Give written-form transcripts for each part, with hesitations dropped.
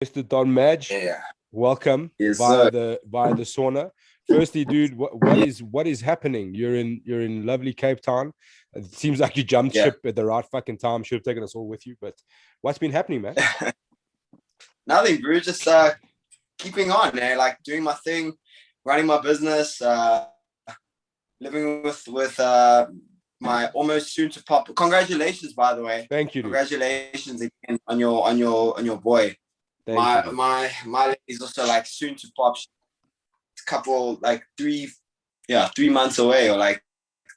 Mr. Don Madge, Yeah. welcome Yes, via sir. the sauna. Firstly, dude, what is happening? You're in lovely Cape Town. It seems like you jumped Yeah. ship at the right fucking time. Should have taken us all with you, but what's been happening, man? Nothing, bro. Just keeping on, man. Like doing my thing, running my business, living with my almost soon to pop. Congratulations, by the way. Thank you, dude. Congratulations again on your boy. Thank you, My dude. my lady is also like soon to pop. Couple like 3 months away, or like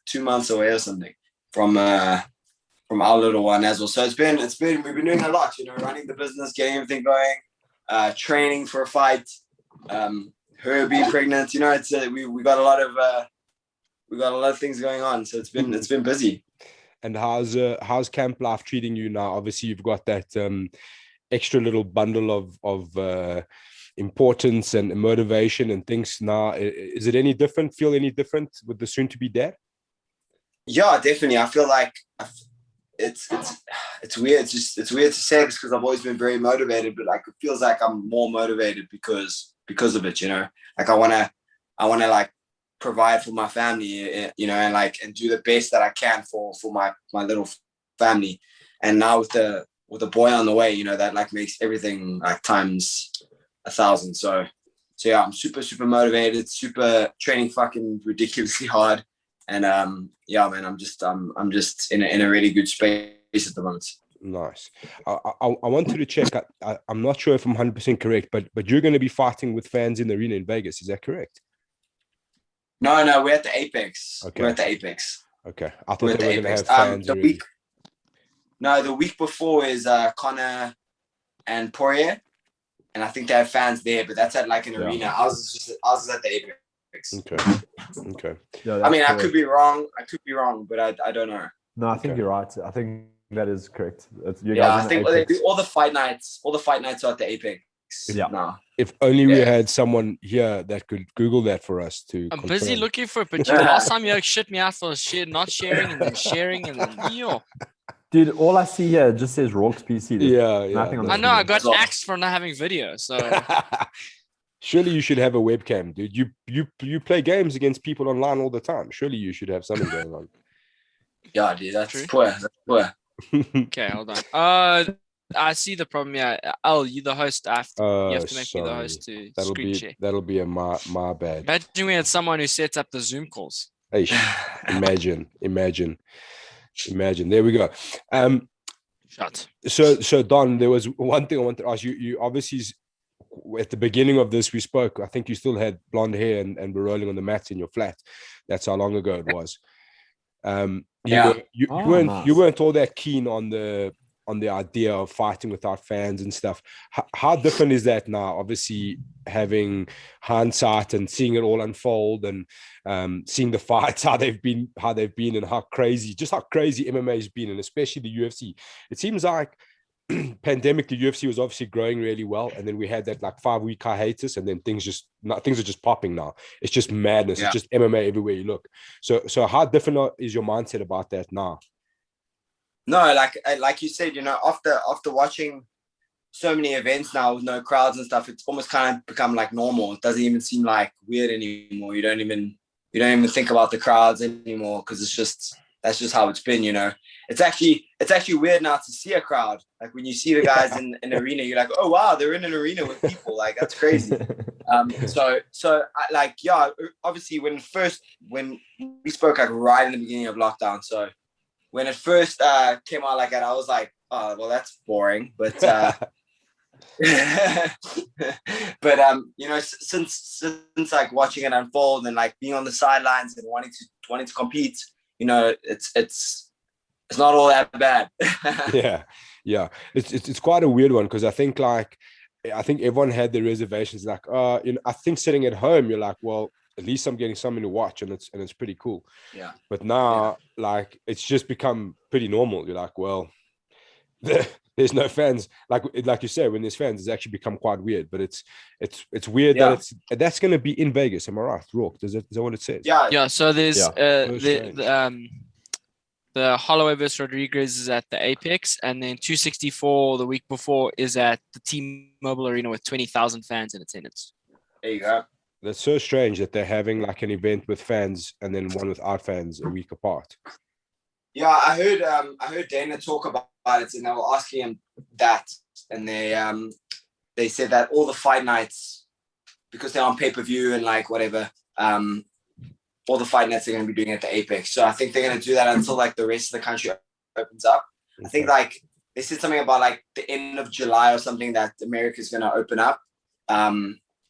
2 months away or something from our little one as well. So we've been doing a lot, running the business, getting everything going, training for a fight, her being pregnant. It's we got a lot of things going on. So it's been busy. And how's camp life treating you now? Obviously, you've got that extra little bundle of importance and motivation and things now. Is it any different? Feel any different with the soon to be dad? Yeah, definitely. I feel like it's weird. It's weird to say this because I've always been very motivated, but like it feels like I'm more motivated because of it. Like I wanna like provide for my family, and do the best that I can for my little family. And now with the boy on the way, that like makes everything like times 1,000. So yeah, I'm super super motivated, super training fucking ridiculously hard. And yeah, man, I'm just in a really good space at the moment. Nice. I wanted to check. I'm not sure if I'm 100% correct, but you're going to be fighting with fans in the arena in Vegas. Is that correct? No, we're at the Apex. Okay. We're at the Apex. Okay. I thought We're they at were the going to have Apex. fans The already. week before is Connor and Poirier, and I think they have fans there, but that's at like an arena. I was at the Apex. Okay. Yeah, I mean, correct. I could be wrong, but I don't know. No, I think you're right. I think that is correct. I think all the fight nights are at the Apex. Yeah. Now. If only we had someone here that could Google that for us to. I'm confirm. busy looking for it, but last time you shit me out for not sharing and then sharing and then Dude, all I see here just says Rorke's PC. Dude. Yeah. Nothing on I the know I screen. got axed for not having video, so Surely you should have a webcam, dude. You play games against people online all the time. Surely you should have something going on. Yeah, dude, that's True. poor. That's poor. okay, hold on. I see the problem. Yeah, you the host. You have to make me the host to screen share. That'll be a my bad. Imagine we had someone who sets up the Zoom calls. Hey, imagine. There we go. Shut. So Don, there was one thing I wanted to ask you. You obviously, at the beginning of this, we spoke. I think you still had blonde hair and were rolling on the mats in your flat. That's how long ago it was. You weren't all that keen on the idea of fighting without fans and stuff. How different is that now? Obviously, having hindsight and seeing it all unfold and seeing the fights, how they've been, and how crazy MMA has been, and especially the UFC. It seems like pandemic, the UFC was obviously growing really well, and then we had that like 5-week hiatus, and then things are just popping now. It's just madness. It's just MMA everywhere you look. So how different is your mindset about that now? No, like you said, after watching so many events now with no crowds and stuff, it's almost kind of become like normal. It doesn't even seem like weird anymore. You don't even think about the crowds anymore because that's just how it's been. It's actually weird now to see a crowd. Like when you see the guys in an arena, you're like, oh wow, they're in an arena with people. Like that's crazy. Obviously when we spoke like right in the beginning of lockdown, so. When it first came out like that, I was like, oh, well, that's boring. But since like watching it unfold and like being on the sidelines and wanting to compete, it's not all that bad. Yeah. It's quite a weird one because I think everyone had their reservations. Like, I think sitting at home, you're like, well, at least I'm getting something to watch, and it's pretty cool. Yeah. But now, like, it's just become pretty normal. You're like, well, there's no fans. Like you said, when there's fans, it's actually become quite weird. But it's weird that's going to be in Vegas. Am I right, Rourke? Is that what it says? Yeah. Yeah. So there's the the Holloway versus Rodriguez is at the Apex, and then 264 the week before is at the T-Mobile Arena with 20,000 fans in attendance. There you go. That's so strange that they're having like an event with fans and then one without fans a week apart. Yeah, I heard Dana talk about it, and they were asking him that, and they said that all the fight nights, because they're on pay-per-view and like whatever, all the fight nights they're going to be doing at the Apex. So I think they're going to do that until like the rest of the country opens up. Okay. I think like they said something about like the end of July or something that America's going to open up.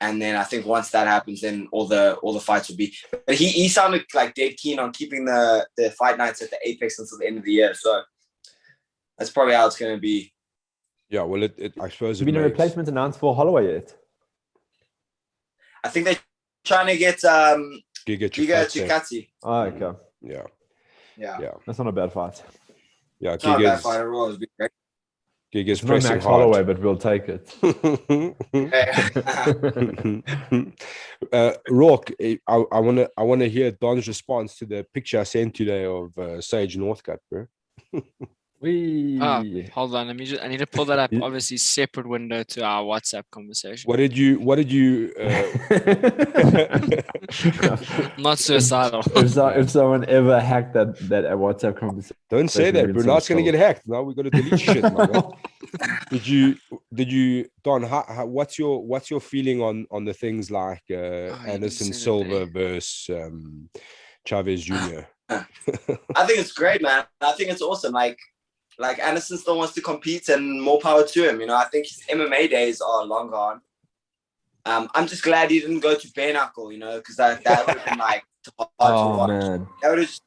And then I think once that happens, then all the fights will be. But he sounded like dead keen on keeping the fight nights at the Apex until the end of the year. So that's probably how it's going to be. Yeah, well, I suppose. Has been a replacement announced for Holloway yet? I think they're trying to get Giga Chikadze. Oh, okay. Yeah. That's not a bad fight. Yeah, it's not a bad fight at all. It'd be great. Giga's not pressing Max hard. Holloway, but we'll take it. Rourke, I wanna hear Don's response to the picture I sent today of Sage Northcutt, bro. Hold on, I need to pull that up. Obviously, separate window to our WhatsApp conversation. What did you Not suicidal. If someone ever hacked that WhatsApp conversation, don't say that. Brunat's gonna get hacked. Now we gotta delete shit. Man. Did you Don? What's your feeling on the things like Anderson Silva versus Chavez Jr.? I think it's great, man. I think it's awesome. Like Anderson still wants to compete, and more power to him. You know, I think his MMA days are long gone. I'm just glad he didn't go to bare knuckle, you know, because that would have been like hard to watch. Man. That would have,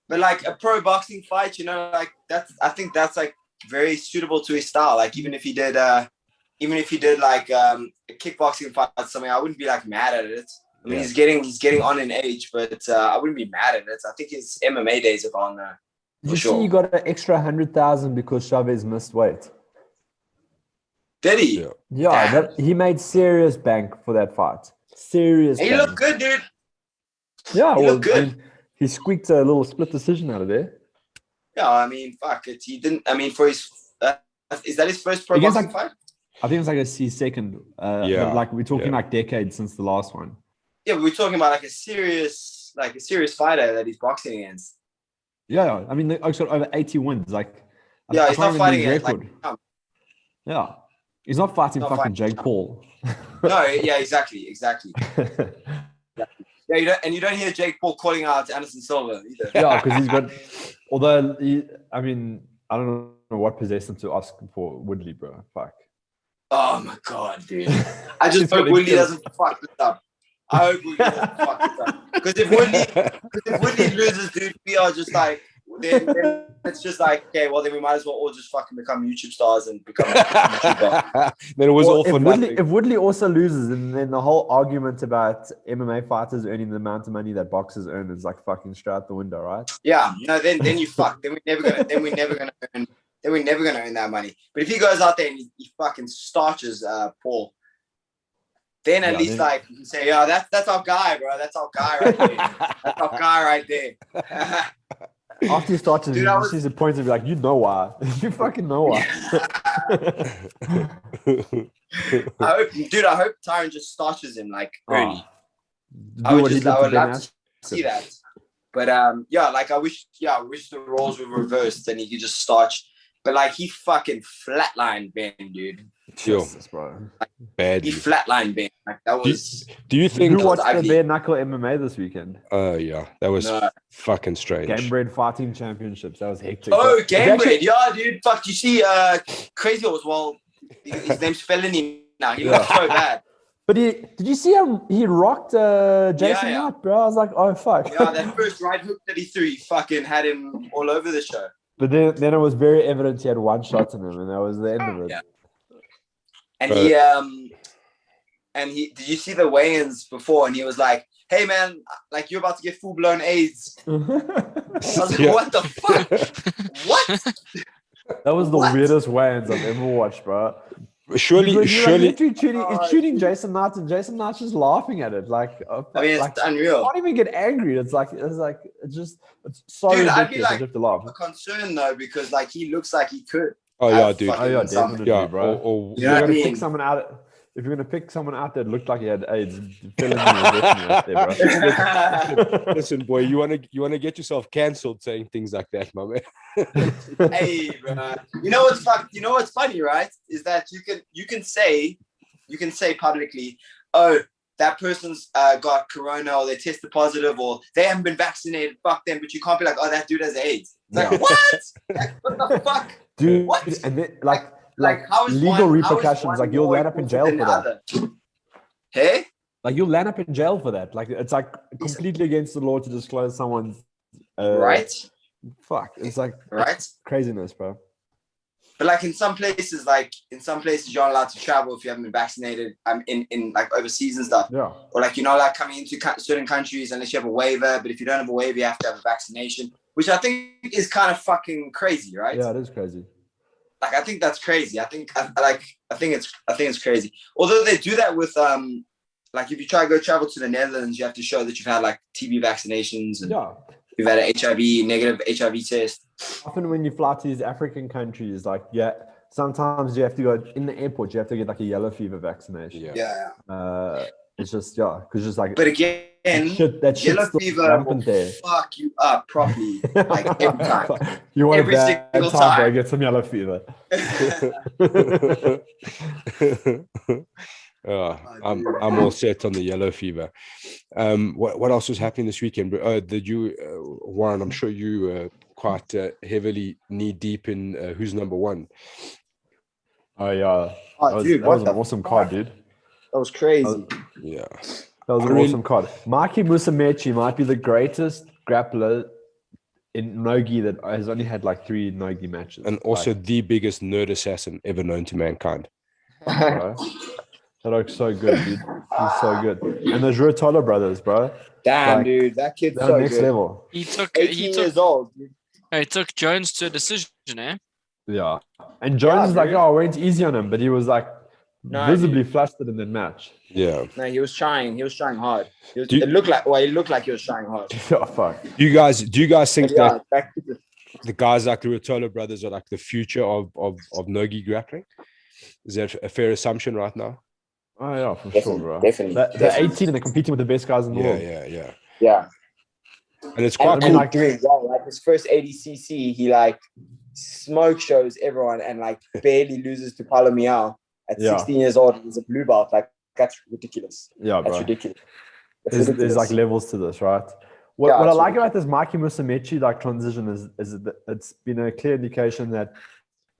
but like a pro boxing fight, you know, like I think that's like very suitable to his style. Like even if he did like a kickboxing fight or something, I wouldn't be like mad at it. I mean, he's getting on in age, but I wouldn't be mad at it. I think his MMA days are gone there. Did you see he got an extra 100,000 because Chavez missed weight? Did he? Yeah, he made serious bank for that fight. Serious. He looked good, dude. Yeah, he looked good. I mean, he squeaked a little split decision out of there. Yeah, I mean, fuck it. He didn't. I mean, for his is that his first pro boxing fight? I think it's like his second. Like we're talking like decades since the last one. Yeah, but we're talking about like a serious fighter that he's boxing against. Yeah, I mean, he's got over 80 wins. Like, he's not fighting against. He's not fighting fucking Jake Paul. No, yeah, exactly. Yeah, you don't hear Jake Paul calling out Anderson Silva either. Yeah, because he's got. Although, I don't know what possessed him to ask for Woodley, bro. Fuck. Oh my god, dude! I just hope Woodley doesn't fuck this up. I hope Woodley doesn't fuck this up. Because if Woodley loses, dude, we are just like, then it's just like, okay, well, then we might as well all just fucking become YouTube stars and become YouTuber. Then it was all for nothing. If Woodley also loses, then the whole argument about MMA fighters earning the amount of money that boxers earn is like fucking straight out the window, right? Yeah, no, then you fuck. Then we're never gonna earn that money. But if he goes out there and he fucking starches Paul, then at least like you can say, yeah, that's our guy, bro. That's our guy right there. That's our guy right there. After he starts, he sees the point of like, you know why? You fucking know why. I hope Tyron just starches him like early. I would love to see that. But I wish the roles were reversed and he could just starch. But like he fucking flatlined Ben, dude. Jesus, bro. Badly. He flatlined Ben. Like that was. Do you think you watched the bare knuckle MMA this weekend? Yeah, that was fucking strange. Gamebred Fighting Championships. That was hectic. Oh, Gamebred, yeah, dude. Fuck, you see, Crazy Horse. Well, his name's Felony now. He looks so bad. But did you see him? He rocked Jason Knight, bro. I was like, oh fuck. Yeah, that first right hook that he threw, he fucking had him all over the show. But then it was very evident he had one shot in him, and that was the end of it. Yeah. And he did you see the weigh-ins before? And he was like, "Hey man, like you're about to get full-blown AIDS." I was like, "What the fuck? What?" That was the weirdest weigh-ins I've ever watched, bro. Surely, He's surely. he's shooting Jason Knight, and Jason Knight's just laughing at it. Like, I mean, it's like, unreal. can't even get angry. It's so Dude, ridiculous. I'd be like, I have to laugh. concerned though, because like he looks like he could. Oh yeah, dude. Oh yeah, definitely, Yeah, bro. or If Yeah, you're I gonna mean- pick someone out, if you're gonna pick someone out that looked like he had AIDS, felony right there, bro. listen, boy, you wanna get yourself cancelled saying things like that, my man. Hey, bro. You know what's funny, right? Is that you can say publicly, oh, that person's got corona, or they tested positive, or they haven't been vaccinated. Fuck them. But you can't be like, oh, that dude has AIDS. It's like, what? Like, what the fuck? Dude, What? and then, like how is legal one- how is repercussions, one like you'll more land up in jail important for than that. the other? Hey? Like you'll land up in jail for that. Like it's like completely against the law to disclose someone's Right? Fuck, it's like Right? craziness, bro. But like in some places you're not allowed to travel if you haven't been vaccinated. In like overseas and stuff. Yeah. Or like you're not allowed coming into certain countries unless you have a waiver. But if you don't have a waiver, you have to have a vaccination, which I think is kind of fucking crazy, right? Yeah, it is crazy. Like I think that's crazy. I think it's crazy. Although they do that with like if you try to go travel to the Netherlands, you have to show that you've had like TB vaccinations and Yeah. you've had a negative HIV test. Often when you fly to these African countries, like sometimes you have to go in the airport, you have to get like a yellow fever vaccination. Yeah. It's just because just like But again, that shit's yellow still fever will rampant there. fuck you up properly, like every time. You want Every that single time, bro, time. get some yellow fever. I'm all set on the yellow fever. What else was happening this weekend? Did you, Warren? I'm sure you quite heavily knee deep in who's number one. Oh yeah, Dude, that was what an the awesome fuck? card, dude. That was crazy. Yeah, That was an awesome card. Maki Musamechi might be the greatest grappler in Nogi that has only had like 3 Nogi matches. and also the biggest nerd assassin ever known to mankind. Bro. That looks so good, dude. He's so good. And the Juratola brothers, bro. Damn, Like, dude, that kid's They're so next good. level. He took 18 years old. Dude. he took Jones to a decision, eh? Yeah. And Jones is like, dude. oh, I went easy on him, but he was like No, visibly flustered in that match. Yeah. No, he was trying. He was trying hard. Do- It looked like he was trying hard. Oh, fuck. Do you guys think But yeah, that the guys like the Ruotolo brothers are like the future of Nogi grappling? Is that a fair assumption right now? Oh, yeah, for Definitely, sure, bro. definitely, They're definitely. 18 and they're competing with the best guys in the world. Yeah. And it's quite And cool. like doing well. Like his first ADCC, he like smoke shows everyone and like barely loses to Paulo Miao at Yeah. 16 years old. He's a blue belt. Like that's ridiculous. Yeah, That's bro. ridiculous. That's There's ridiculous. like levels to this, right? What Yeah, I it's like about this Maki Musamechi like transition is that it's been a clear indication that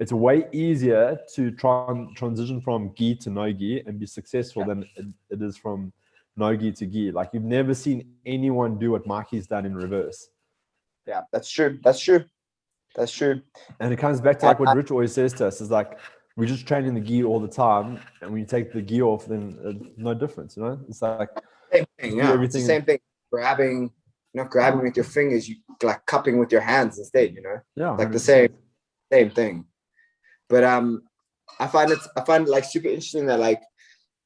it's way easier to transition from gi to no gi and be successful than it is from no gi to gi. Like you've never seen anyone do what Maki's done in reverse. Yeah, that's true. That's true. That's true. And it comes back to like what Rich always says to us is like we just train in the gi all the time, and when you take the gi off, then no difference. You know, it's like Same thing. Yeah, it's the everything- same thing. Grabbing, not grabbing with your fingers, you like cupping with your hands instead. You know, yeah, like the 100%. same thing. But I find it like super interesting that like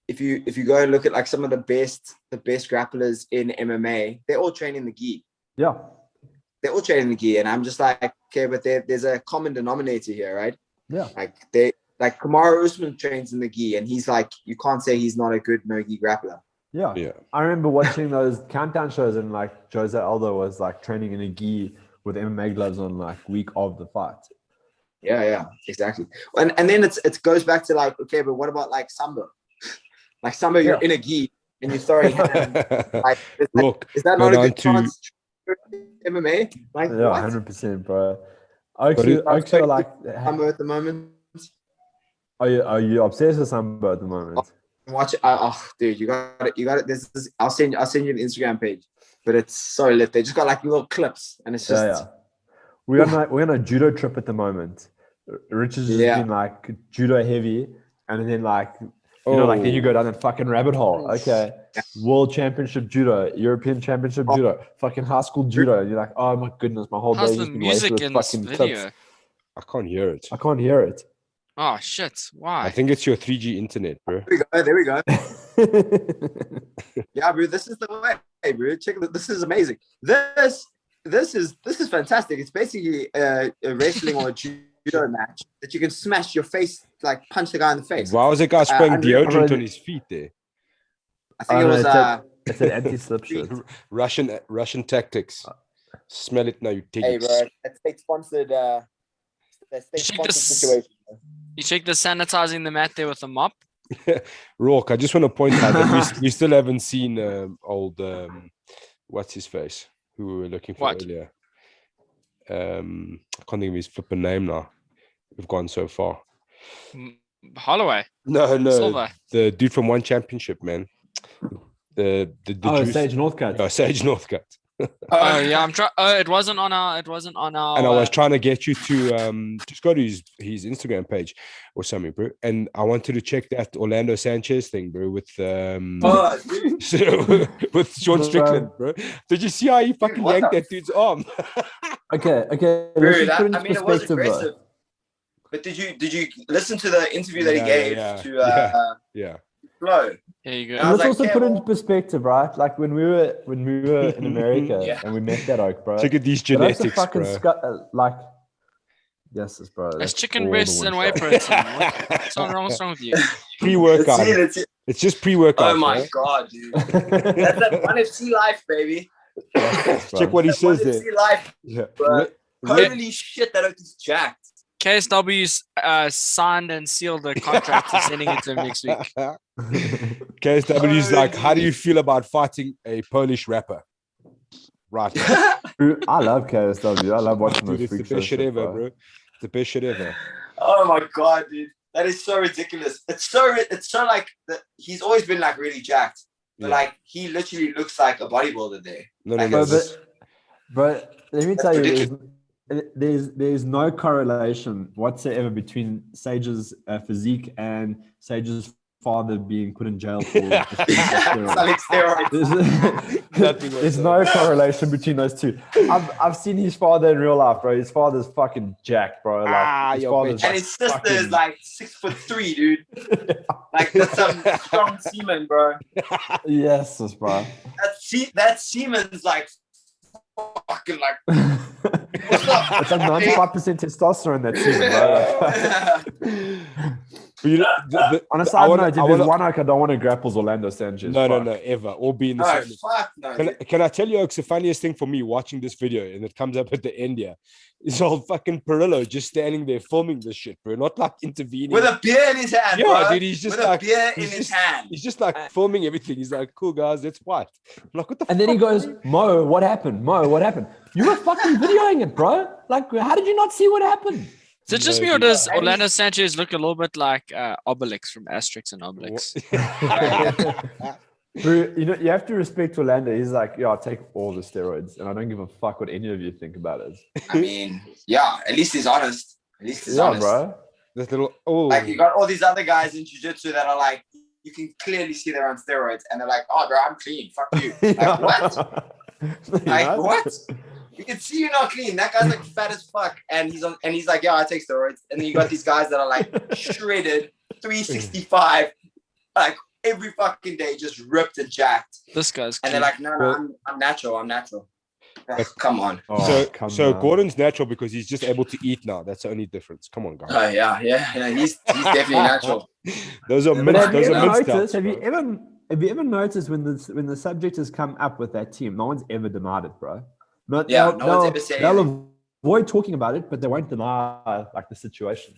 if you go and look at like some of the best grapplers in MMA, they're all training the gi. Yeah, They're all training the gi, and I'm just like, okay, but there's a common denominator here, right? yeah, Like Kamaru Usman trains in the gi, and he's like, you can't say he's not a good no gi grappler. yeah. Yeah. I remember watching those countdown shows, and like Jose Aldo was like training in a gi with MMA gloves on, like week of the fight. Yeah, exactly. And then it goes back to like, okay, but what about like Sambo? Like Sambo, you're in a gi and you're throwing hands. Like, Look, is that go not a down good to- chance to MMA? Like, Yeah, what? 100%, bro. I actually like. Sambo at the moment. Are you obsessed with Sambo at the moment? Watch it. Dude, you got it. This is. I'll send you an Instagram page, but it's so lit. They just got like little clips, and it's just. Yeah. We're on a judo trip at the moment. Rich has just been like judo heavy, and then like you know, like then you go down that fucking rabbit hole. Okay, World Championship judo, European Championship judo, fucking high school judo. And you're like, oh my goodness, my whole How's day the has been wasted music with in this fucking video? clips. I can't hear it. I can't hear it. Oh shit! I Why? think it's your 3G internet, bro. There we go. Yeah, bro, this is the way, bro. Check this is amazing. This is fantastic. It's basically a wrestling or a judo match that you can smash your face, like punch the guy in the face. Why was that guy spraying unreal. deodorant on his feet there? I think it was it's an anti-slip shirt. Russian tactics. Smell it now, you take hey, it. bro, that's state sponsored. That's state Check sponsored this- situation. You check the sanitizing the mat there with a mop. Rourke, I just want to point out that we still haven't seen old what's his face, who we were looking for What? earlier. I can't think of his flipping name now. We've gone so far. Holloway, No, Silver. the dude from One Championship, man. The juice. Sage Northcutt. No, Sage Northcutt. Oh yeah, I'm trying. Oh, it wasn't on our. And I was trying to get you to just go to his Instagram page or something, bro. And I wanted to check that Orlando Sanchez thing, bro, with dude. with Sean Strickland, bro. Did you see how he fucking what yanked the- that dude's arm? Okay. Let's Bro, just put it I into mean, it was perspective, bro. aggressive. But did you listen to the interview that he Yeah, gave yeah, to Yeah. Flo? There you I go. was Let's also like, put it yeah, into perspective, right? Like when we were in America Yeah. and we met that oak, bro. Look at these That oak's a genetics, fucking bro. like, yes, bro. It's that's chicken all breasts the and one whey shot. protein. What's wrong with you? Pre-workout. Let's see. It's just pre-workout. Oh my bro. god, dude! That's that one FC life, baby. Yes, bro. Check what he That one says there. FC life, Yeah. bro. Red- Holy shit, that oak is jacked. KSW's signed and sealed the contract and sending it to him next week. KSW's like, how do you feel about fighting a Polish rapper? Right. Dude, I love KSW. I love watching Dude, those it's the freak show best shit shit, ever, bro. It's the best shit ever. Oh my god, dude, that is so ridiculous. It's so like that. He's always been like really jacked, but Yeah. like he literally looks like a bodybuilder there. No. Like, Bro, this- but let me That's tell you, ridiculous. there's no correlation whatsoever between Sage's physique and Sage's father being put in jail for steroids. Selling steroids. There's no correlation between those two. I've seen his father in real life, bro. His father's fucking jacked, bro. Like, his yo, father's And his sister is fucking- like 6'3", dude. Like that's some strong semen, bro. yes, bro. That semen's like fucking like. What's up? It's like 95% testosterone that season, bro. But you know, On a I side wanna- note, if I there's wanna- one oak I don't want to grapple Orlando Sanchez. no, Fuck. ever. Or be in the No, same. fuck no. Can I tell you, Oaks, the funniest thing for me watching this video, and it comes up at the end here, is old fucking Perillo just standing there filming this shit, bro. Not like intervening. With a beer in his hand, Yeah, bro. dude, he's just with like- a beer in he's his just- hand. He's just like filming everything. He's like, cool, guys, let's fight. I'm like, what the And then he fuck, goes, bro? Mo, what happened? Mo, what happened? You were fucking videoing it, bro. Like, how did you not see what happened? Is it just No, me or dude. does And Orlando Sanchez look a little bit like Obelix from Asterix and Obelix? Bro, you know, you have to respect Orlando. He's like, yeah, I'll take all the steroids, and I don't give a fuck what any of you think about it. I mean, yeah, at least he's honest. At least he's Yeah, honest. bro. This little, oh, Like you got all these other guys in jiu-jitsu that are like, you can clearly see they're on steroids, and they're like, "Oh, bro, I'm clean. Fuck you." Like what? Like what? You can see you're not clean. That guy's like fat as fuck, and he's like, "Yeah, I take steroids." And then you got these guys that are like shredded, 365, like every fucking day, just ripped and jacked. This guy's And clean. they're like, "No, Well- I'm natural. I'm natural." Come on. Oh, come so on. Gordon's natural because he's just able to eat now. That's the only difference. Come on, guys. Oh yeah. He's definitely natural. Those are But myths. Have you Those ever are myths. noticed? Have you bro. ever noticed when the subject has come up with that team, no one's ever denied it, bro. Not, Yeah, no one's ever said they'll avoid talking about it, but they won't deny like the situation.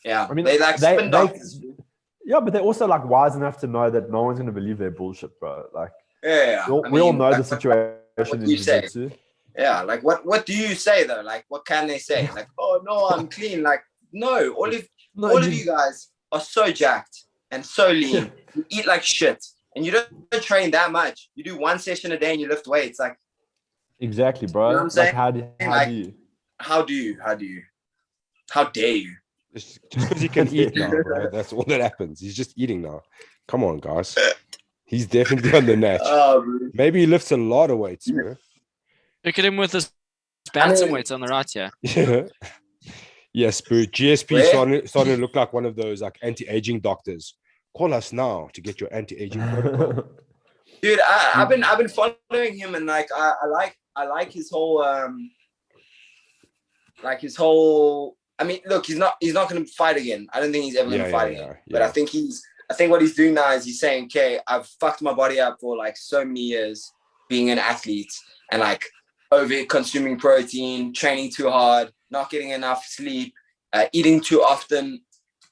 Yeah, I mean, they like they- spin doctors. Yeah, but they're also like wise enough to know that no one's going to believe their bullshit, bro. Like Yeah, we all know like, the situation what in you say. jiu-jitsu. Yeah, like what do you say though? Like what can they say? Like, oh no, I'm clean. Like, no, all of you guys are so jacked and so lean. You eat like shit, and you don't train that much. You do one session a day and you lift weights. Like, Exactly, bro. You know what I'm Like saying? how do Like- you? how dare you? Just because he can eat now, bro. That's all that happens. He's just eating now. Come on, guys. He's definitely on the natch. Bro. Maybe he lifts a lot of weights, bro. Look at him with his bantamweights weights on the right here. Yeah. Yes, but GSP Where? starting to look like one of those like anti-aging doctors. Call us now to get your anti-aging protocol. Dude, I've been following him, and like I like his whole I mean, look, he's not going to fight again. I don't think he's ever going to fight again. But I think what he's doing now is he's saying, okay, I've fucked my body up for like so many years being an athlete and like over consuming protein, training too hard, not getting enough sleep, eating too often.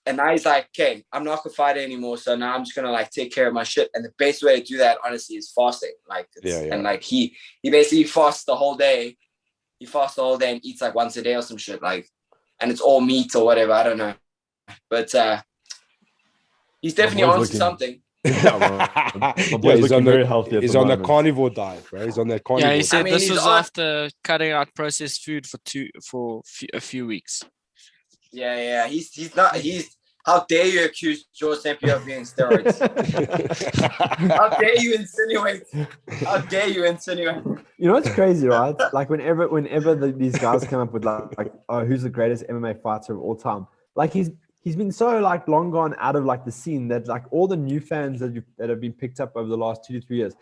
And now he's like, okay, I'm not gonna fight anymore. So now I'm just gonna like take care of my shit. And the best way to do that, honestly, is fasting. Like, and like he basically fasts the whole day. He fasts the whole day and eats like once a day or some shit. Like, and it's all meat or whatever. I don't know, but he's definitely on to something. Yeah, he's on very healthy. He's on the carnivore diet, bro. He's on that carnivore. Yeah, he said diet. this was after cutting out processed food for a few weeks. Yeah. He's not. How dare you accuse George St. Pierre of being steroids? How dare you insinuate? How dare you insinuate? You know what's crazy, right? Like whenever these guys come up with like, oh, who's the greatest MMA fighter of all time? Like he's been so like long gone out of like the scene that like all the new fans that have been picked up over the last 2 to 3 years,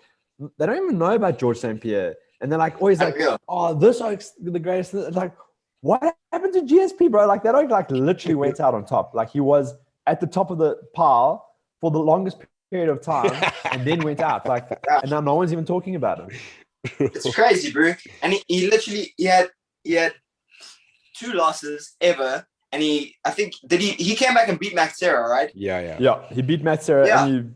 they don't even know about George St. Pierre, and they're like always like, oh, this oak's the greatest. It's like, what happened to GSP, bro? Like that oak like literally went out on top. Like he was at the top of the pile for the longest period of time, and then went out. Like, and now no one's even talking about him. It's crazy, bro. And he literally had 2 losses ever. And he came back and beat Max Serra, right? Yeah. He beat Matt Serra and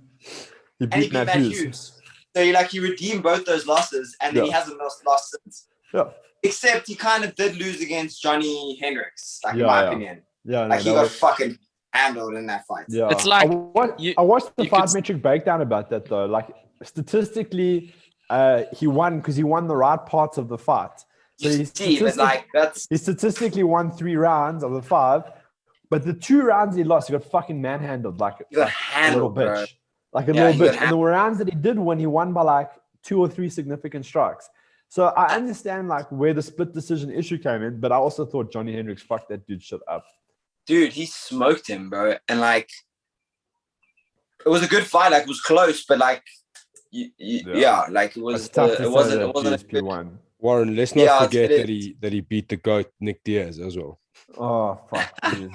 he beat Matt Hughes. So he redeemed both those losses, and then he hasn't lost since. Yeah. Except he kind of did lose against Johnny Hendricks, like in my opinion. Yeah, like he got fucking handled in that fight. Yeah, it's like I watched the fight metric breakdown about that though. Like statistically, he won because he won the right parts of the fight. So he statistically won 3 rounds of the 5, but the 2 rounds he lost, he got fucking manhandled like a little bitch, bro. Like a little bitch. And the rounds that he did win, he won by like 2 or 3 significant strikes. So I understand like where the split decision issue came in, but I also thought Johnny Hendricks fucked that dude shit up. Dude, he smoked him, bro, and like it was a good fight. Like it was close, but like like it was. It wasn't a good one. Warren, let's not forget that he beat the GOAT Nick Diaz as well. Oh fuck, dude.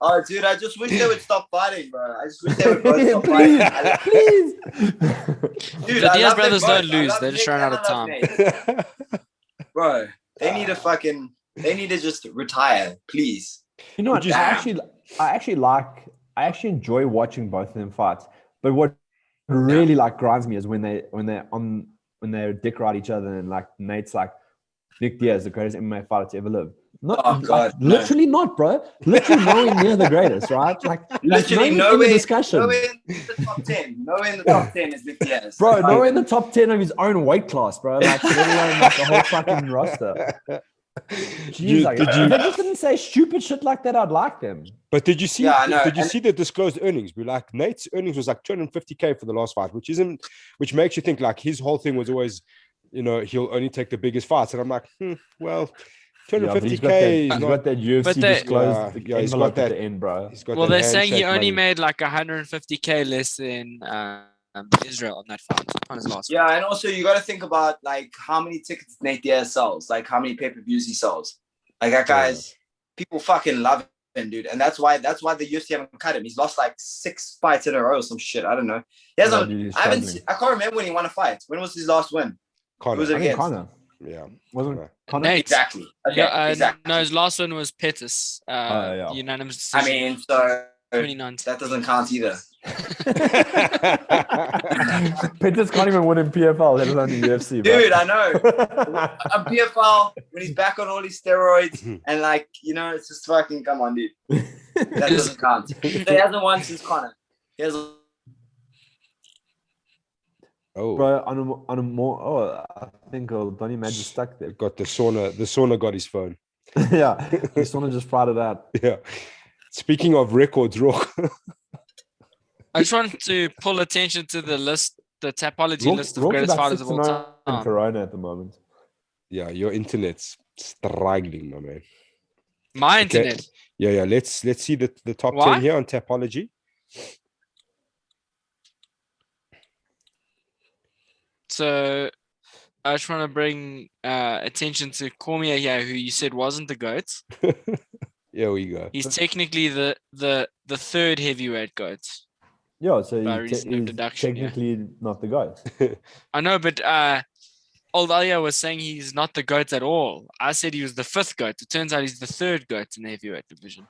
Oh, dude, I just wish they would stop fighting, bro. I just wish they would both stop fighting. Please. Dude, the Diaz brothers don't lose. They just run out of time. Bro, they need to just retire, please. You know what? I actually enjoy watching both of them fights. But what really like grinds me is when they dick ride each other and like Nate's like, Nick Diaz, the greatest MMA fighter to ever live. Literally not, bro. Literally nowhere near the greatest, right? Like literally nowhere in the discussion. Nowhere in the top 10. Nowhere in the top 10 is Nick Diaz. Bro, nowhere in the top 10 of his own weight class, bro. Like let alone like the whole fucking roster. Jeez, if they just didn't say stupid shit like that, I'd like them. But did you see? Did you see the disclosed earnings? Be like Nate's earnings was like 250K for the last fight, which makes you think like his whole thing was always, he'll only take the biggest fights, and I'm like, well, 250K. He's got that UFC disclosed envelope at the end, bro. Well, they're saying he only made like 150K less than Israel on that fight on his last. Yeah, and also you got to think about like how many tickets Nate Diaz sells, like how many pay-per-views he sells. Like that guy's people fucking love him, dude, and that's why the UFC haven't cut him. He's lost like 6 fights in a row or some shit. I don't know. He hasn't. I can't remember when he won a fight. When was his last win? Connor. Was it against? Connor. Yeah, wasn't Connor? Nate. Exactly. Okay, exactly. No, his last one was Pettis. Unanimous decision. I mean, so 2019. that doesn't count either. Pettis can't even win in PFL, let alone in UFC, bro. Dude, I know. On PFL, when he's back on all these steroids, and like, it's just fucking, come on, dude. That doesn't count. So he hasn't won since Connor. He hasn't. Oh, bro, on a more. I think Don Madge is stuck there. Got the sauna got his phone. Yeah, the sauna just fried it out. Yeah. Speaking of records, Rock. I just wanted to pull attention to the list, the Tapology list of greatest fighters of all time. Corona at the moment. Yeah, your internet's struggling, my man. My Okay. internet. Yeah. Let's see the top Why? 10 here on Tapology. So I just want to bring attention to Cormier here, who you said wasn't the GOAT. Here we go. He's technically the third heavyweight GOAT. Yeah, so By he's, reason of he's deduction, yeah. technically not the guy. I know, but Old Alia was saying he's not the GOAT at all. I said he was the 5th GOAT. It turns out he's the 3rd GOAT in the heavyweight division.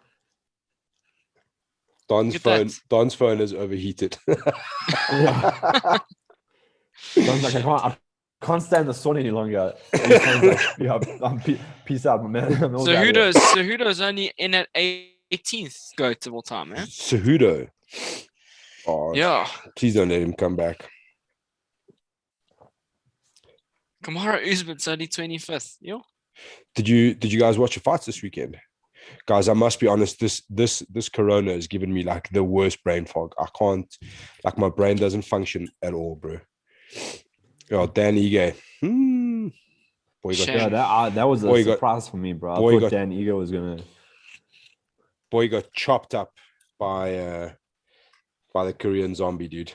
Don's Look at Don's phone is overheated. Yeah. Don's like, I can't stand the sun any longer. And his phone's like, yeah, peace out, my man. I'm all out here. Cejudo's only in at 18th GOAT of all time, man. Cejudo. Oh, Yeah. please don't let him come back. Kamaru Usman's only 25th. Yo. Did you guys watch the fights this weekend? Guys, I must be honest, this corona has given me like the worst brain fog. I can't, like, my brain doesn't function at all, bro. Oh, Dan Ige. Boy got, Shame. Yeah, that was a Boy got- surprise for me, bro. I boy thought got- Dan Ego was gonna. boy got chopped up by the Korean zombie, dude.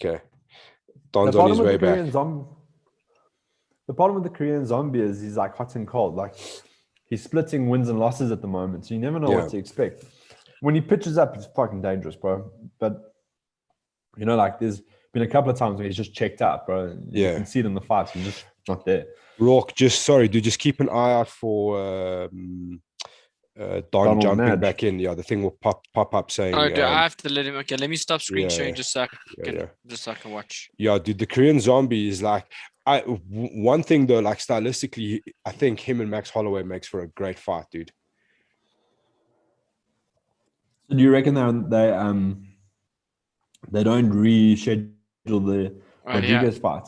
Okay. Don's on his way back. The problem with the Korean zombie is he's like hot and cold. Like he's splitting wins and losses at the moment, so you never know Yeah. what to expect. When he pitches up, it's fucking dangerous, bro. But you know, like there's been a couple of times where he's just checked out, bro. You Yeah. can see it in the fights. He's just not there. Rourke, just keep an eye out for Don Donald jumping Madge. back in. Yeah, the thing will pop up saying. Oh, do I have to let him? Okay, let me stop screen yeah, sharing just so yeah. I can watch. Yeah, dude, the Korean zombie is like one thing though, like stylistically, I think him and Max Holloway makes for a great fight, dude. So do you reckon they don't reschedule the Oh, yeah. Rodriguez fight?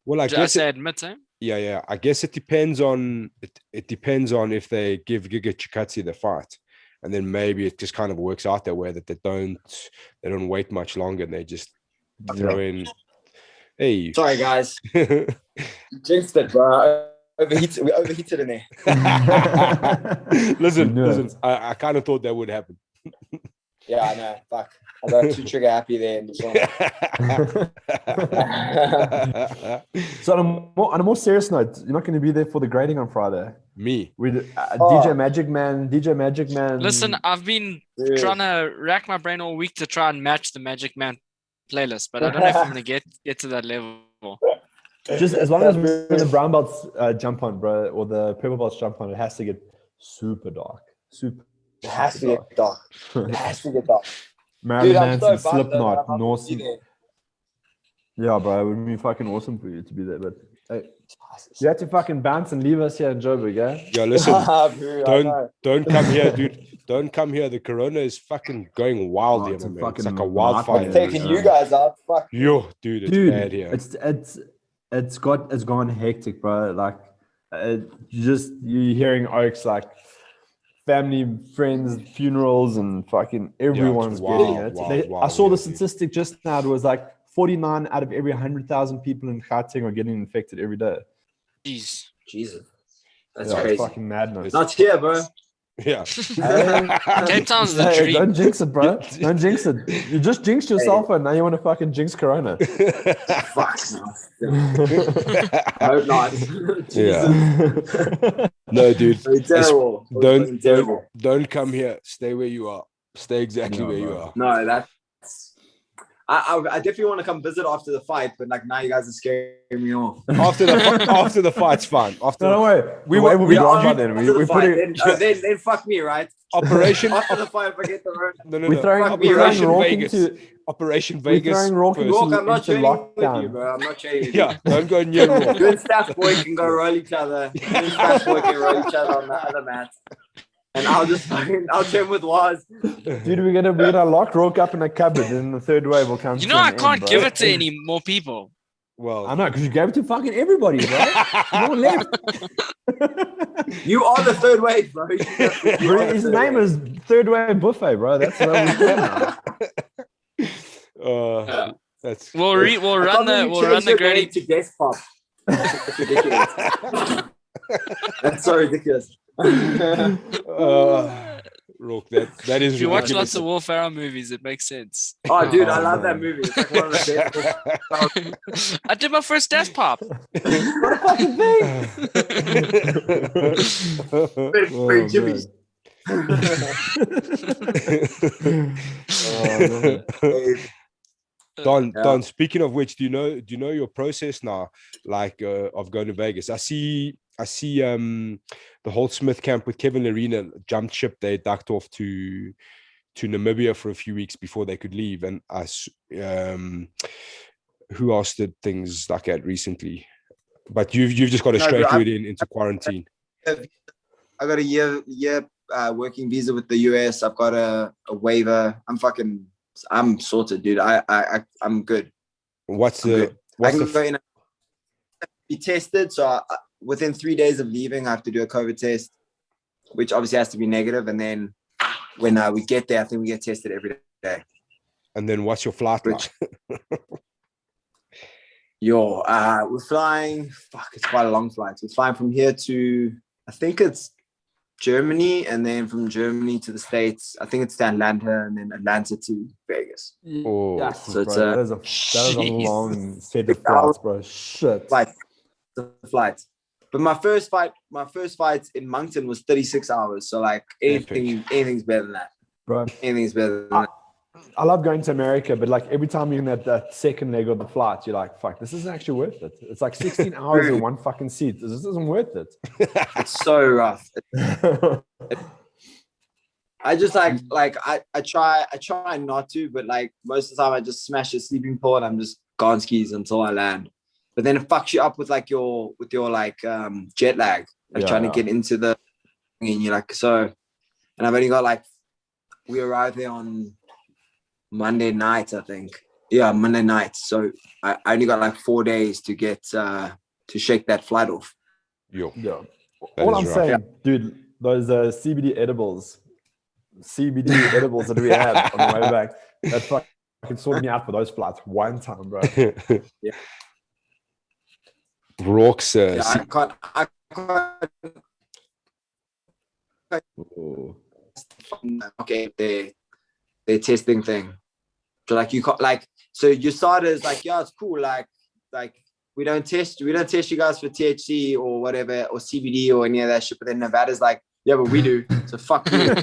Well, I I guess say admit, eh? yeah. I guess it depends on it depends on if they give Giga Chikadze the fight, and then maybe it just kind of works out that way that they don't wait much longer and they just throw in. Hey, Sorry, guys. Jinxed it, bro. We overheated in there. listen. I kind of thought that would happen. Yeah, I know. Fuck. I got too trigger happy there in this one. So on a more serious note, you're not going to be there for the grading on Friday. Me. With DJ Magic Man. Listen, I've been Dude. trying to rack my brain all week to try and match the Magic Man playlist, but I don't know if I'm gonna get to that level. Just as long as when the brown belts jump on, bro, or the purple belts jump on, it has to get super dark. Super. It has to get dark. It has to get dark. Marilyn Dude, I'm Manson, so bummed that Slipknot, I'm not Norse. gonna be there. Yeah, bro, it would be fucking awesome for you to be there. But hey, you had to fucking bounce and leave us here in Joburg, yeah? Yeah, listen. Bro, I know. Don't come here, dude. Don't come here. The corona is fucking going wild here, it's my a man. It's fucking like a wildfire. I'm taking you guys out. Fuck. Yo, dude, it's bad here. It's gone hectic, bro. Like, you hearing Oaks like family, friends, funerals, and fucking everyone's getting it. I saw the statistic just now. It was like 49 out of every 100,000 people in Gauteng are getting infected every day. Jeez. Jesus. That's It's crazy. fucking madness. Not here, bro. Yeah. Cape Town's the Hey, dream. don't jinx it, bro. Don't jinx it. You just jinxed yourself, and now you want to fucking jinx Corona. Fuck. I hope not. Yeah. No, dude. Terrible. Don't come here. Stay where you are. Stay exactly where you are. No, that's. I definitely want to come visit after the fight, but like now you guys are scaring me off. After the fight's fine. No way. We will be after gone by then. After We the put fight, it. then fuck me, right? Operation. After the fight, if I get the road. No. We're throwing Operation Rourke Vegas. into. Operation We're Vegas. throwing Rourke first. Rourke, I'm not into trading with you, lockdown. bro. I'm not trading with you. Yeah, don't go near Rourke. You and Staff Boy can go roll each other. You and Staff Boy can roll each other on the other mat. And I'll train with Waz. Dude, we're gonna lock Rourke up in a cupboard, and the third wave will come. You to know an I end, can't bro. give it to any more people. Well, I know, because you gave it to fucking everybody, bro. No one left. You are the third wave, bro. Bro, his name is Third Wave Buffet, bro. That's what we now. That's We'll run the grading. to guest pop. It's ridiculous. That's so ridiculous. Rock, that is If you watch ridiculous. lots of Will Ferrell movies, it makes sense. Oh, dude, I Oh, love man. that movie. It's like one of the best. I did my first desk pop. What a fucking thing! Very Oh, Jimmy. man. Don, speaking of which, do you know your process now, like of going to Vegas? I see the whole Smith camp with Kevin Arena jumped ship. They ducked off to Namibia for a few weeks before they could leave. And who else did things like that recently? But you've just got a straight route into quarantine. I got a year working visa with the US. I've got a waiver. I'm sorted, dude. I'm good. What's I can go in and be tested. So within 3 days of leaving, I have to do a COVID test, which obviously has to be negative. And then when we get there, I think we get tested every day. And then what's your flight like? We're flying. Fuck, it's quite a long flight. So we're flying from here to, I think it's Germany, and then from Germany to the States. I think it's to Atlanta, and then Atlanta to Vegas. Oh, Yes, so it's bro. That is a long set of flights, bro. Shit. Flight. But my first flight in Moncton was 36 hours. So like anything's better than that. Bro. Anything's better than that. I love going to America, but like every time you're in that second leg of the flight, you're like, fuck, this isn't actually worth it. It's like 16 hours in one fucking seat. This isn't worth it. It's so rough. I just I try not to, but like most of the time I just smash a sleeping pill and I'm just gone skis until I land. But then it fucks you up with like your jet lag, like trying to get into the, and you're like, so, and I've only got we arrived there on Monday night, I think. Yeah, Monday night. So I only got 4 days to get to shake that flight off. Yeah. All I'm saying, dude, those CBD edibles that we had on the way back, that fucking sorted me out for those flights one time, bro. Yeah. Rocks. I can't. Okay, their testing thing. So you can't so your starter is yeah, it's cool. We don't test you guys for THC or whatever or CBD or any of that shit. But then Nevada's yeah, but we do. So fuck you. What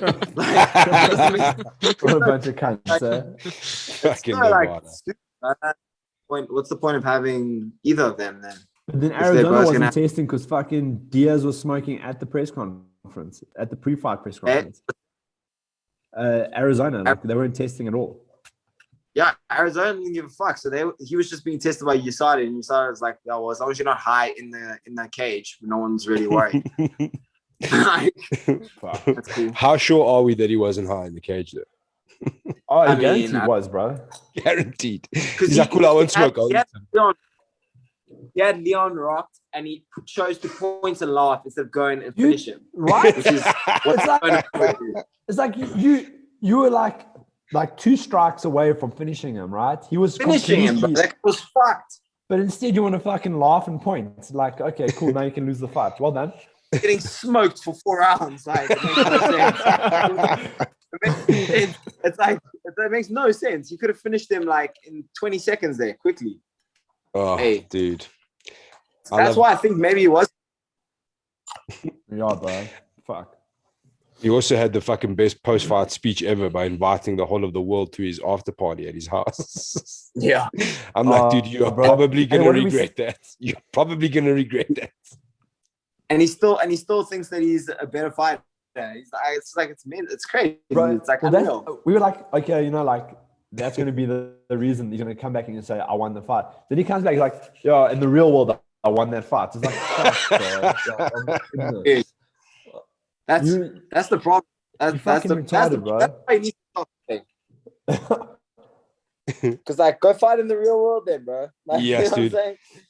a bunch of cunts. What's the point of having either of them then? But then Arizona wasn't testing because fucking Diaz was smoking at the press conference, at the pre-fight press conference. Arizona, they weren't testing at all. Yeah, Arizona didn't give a fuck. So he was just being tested by USADA, and USADA was like, "Oh, well, as long as you're not high in the cage, no one's really worried." That's cool. How sure are we that he wasn't high in the cage though? Oh, I guarantee he was, bro. Guaranteed. He's like, cool, I won't smoke. He had Leon rocked, and he chose to point and laugh instead of going and finish him. Right? Which is it's like you were like 2 strikes away from finishing him, right? He was finishing him, but that was fucked. But instead, you want to fucking laugh and point. It's like, okay, cool, now you can lose the fight. Well done. Getting smoked for 4 rounds, it makes no sense. That makes no sense. You could have finished him in 20 seconds there quickly. Oh, dude. That's why I think maybe he was. Yeah, bro. Fuck. He also had the fucking best post-fight speech ever by inviting the whole of the world to his after party at his house. Yeah. I'm like, dude, you're probably going to regret that. You're probably going to regret that. And he still thinks that he's a better fighter. It's crazy. Bro, it's unreal. We were like, okay, that's going to be the reason you're going to come back and say, I won the fight. Then he comes back, he's like, yeah, in the real world, I won that fight. It's like, fuck, bro. That's the problem. That's retarded, bro. That's why he needs to stop. Because go fight in the real world then, bro. Yes, dude.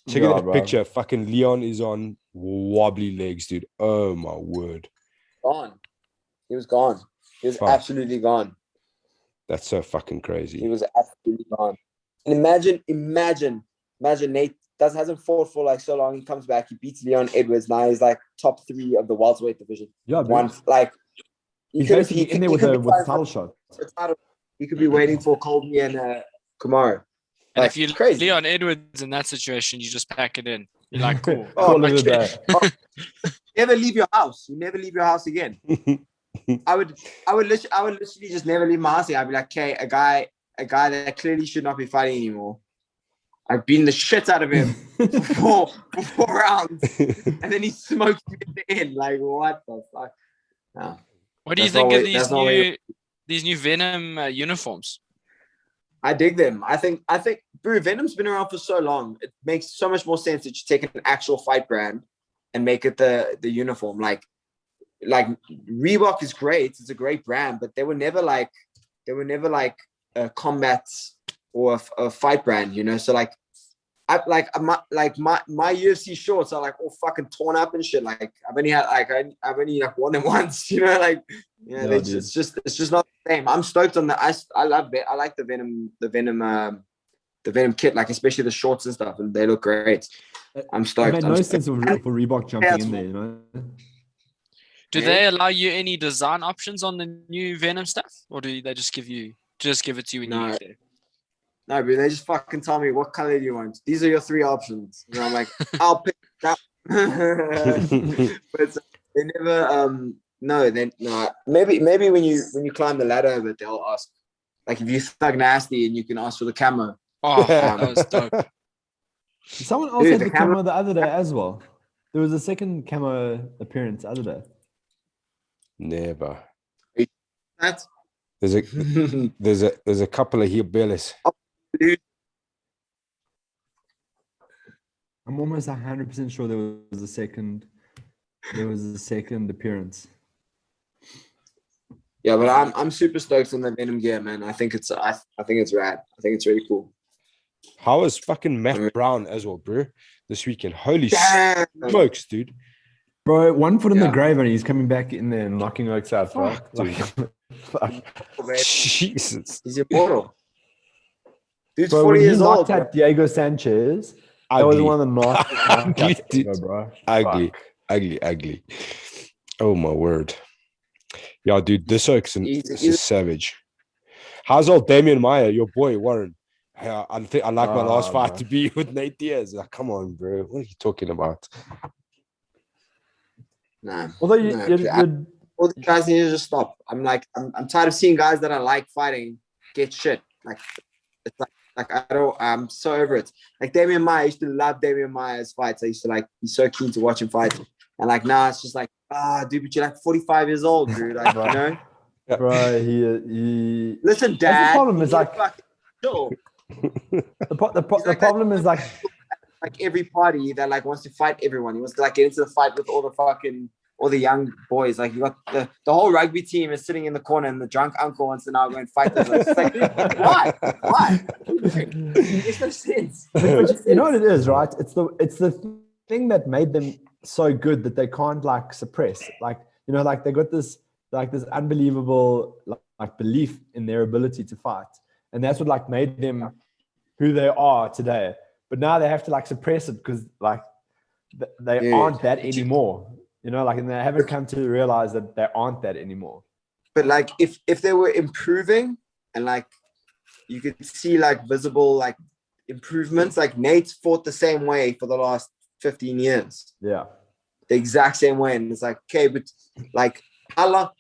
Check out the picture. Fucking Leon is on wobbly legs, dude. Oh my word. Gone. He was gone. He was absolutely gone. That's so fucking crazy. He was absolutely gone. And imagine hasn't fought for like so long. He comes back, he beats Leon Edwards. Now he's like top 3 of the welterweight division. Yeah, One like he's basically in there with a title shot. He could be waiting for Colby and Kamaru. And Like, if you crazy. Leon Edwards in that situation, you just pack it in. You're like, cool. Call it a day. Never leave your house. You never leave your house again. I would literally just never leave my house again. I'd be like, okay, a guy that clearly should not be fighting anymore. I've beaten the shit out of him for 4 rounds, and then he smoked me at the end. Like, what the fuck? No. What do you think of these new Venom uniforms? I dig them. I think, bro, Venom's been around for so long. It makes so much more sense that you take an actual fight brand and make it the uniform. Like Reebok is great. It's a great brand, but they were never like a combat or a fight brand, you know? So like, my UFC shorts are like all fucking torn up and shit. Like I've only worn them once, you know, like, yeah, it's just not the same. I'm stoked on I like the Venom kit, like especially the shorts and stuff, and they look great. I'm stoked. It made no sense for Reebok jumping in there, you know. Do they allow you any design options on the new Venom stuff, or do they just give it to you when you get there? No, bro, they just fucking tell me what color do you want. These are your 3 options. And I'm like, I'll pick that. But they never maybe when you climb the ladder, but they'll ask, like, if you thug nasty and you can ask for the camo. Oh, that was dope. Someone else had the camo the other day as well. There was a second camo appearance the other day. Never. That There's a couple of hillbillies. dude. I'm almost 100% sure there was a second appearance. Yeah, but I'm super stoked on the Venom gear, man. I think it's rad. I think it's really cool. How is fucking Matt Brown as well, bro? This weekend. Holy Damn. smokes, dude. Bro, 1 foot in the grave and he's coming back in there and knocking oaks out, bro. Fuck, dude. Fuck. Jesus. He's immortal. Dude's Bro, 40 when years he old. knocked out Diego Sanchez, that was one of the nicest knockouts, bro. Ugly. Oh my word. Yeah, dude, this oak's is savage. How's old Damian Maya, your boy, Warren? I like my last fight to be with Nate Diaz. Like, come on, bro. What are you talking about? Nah. Although all the guys need to just stop. I'm tired of seeing guys that I like fighting get shit. Like, it's like I'm so over it. Like Damian Maya, I used to love Damian Maya's fights. I used to like be so keen to watch him fight. And like now it's just like, dude, but you're like 45 years old, dude. Like, you know? Bro, he Listen, Dad. the problem is like chill. the problem is like every party that like wants to fight everyone. He wants to like get into the fight with all the young boys. Like you got the whole rugby team is sitting in the corner and the drunk uncle wants to now go and fight them. It's like, why? It makes no sense. You know what it is, right? It's the thing that made them so good that they can't like suppress. Like, you know, like they got this unbelievable like belief in their ability to fight. And that's what like made them who they are today. But now they have to like suppress it because like they aren't that anymore. You know, like, and they haven't come to realize that they aren't that anymore. But like, if they were improving and like, you could see like visible like improvements. Like Nate's fought the same way for the last 15 years. Yeah, the exact same way. And it's like, okay, but like, how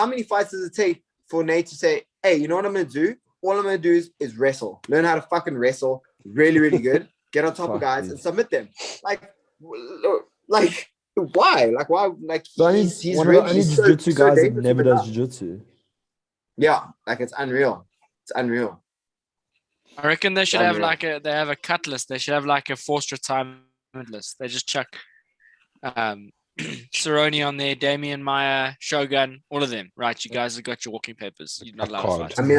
many fights does it take for Nate to say, hey, you know what I'm gonna do? All I'm gonna do is wrestle. Learn how to fucking wrestle. Really, really good. Get on top of guys and submit them. Like why? Like why? Like he's one really of the only jiu-jitsu guys that never does jiu-jitsu. Yeah, like it's unreal. It's unreal. I reckon they should have like they have a cut list. They should have like a forced retirement list. They just chuck Cerrone on there, Damian Maya, Shogun, all of them. Right, you guys have got your walking papers. You're not allowed to fight. I mean,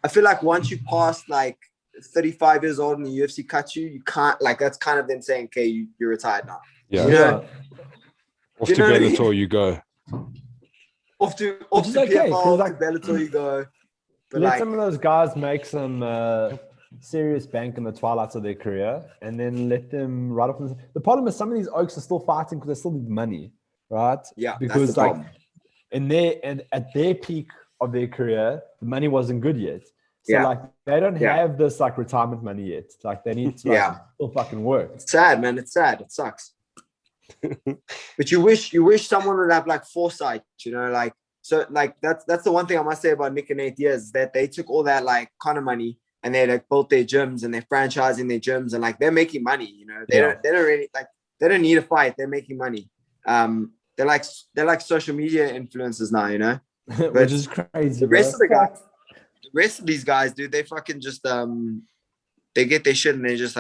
I feel like once you pass like 35 years old and the UFC cuts you, you can't, like, that's kind of them saying, okay, you're retired now. Yeah. You know? Off to Bellator you go. Off to okay, PFL, like, to Bellator you go. But let like, some of those guys make some serious bank in the twilight of their career and then let them ride off. The problem is some of these oaks are still fighting because they still need money, right? Yeah, because that's the problem. at their peak of their career, the money wasn't good yet. So Yeah. like they don't Yeah. have this like retirement money yet. Like they need to like Yeah. still fucking work. It's sad, man. It's sad. It sucks. But you wish someone would have like foresight, you know, like so like that's the one thing I must say about Nick and Nate Diaz, that they took all that like kind of money and they like built their gyms and they're franchising their gyms and like they're making money, you know. They don't really like they don't need a fight, they're making money. They're like social media influencers now, you know. Which is crazy. The rest of the guys, the rest of these guys, dude, they fucking just they get their shit and they just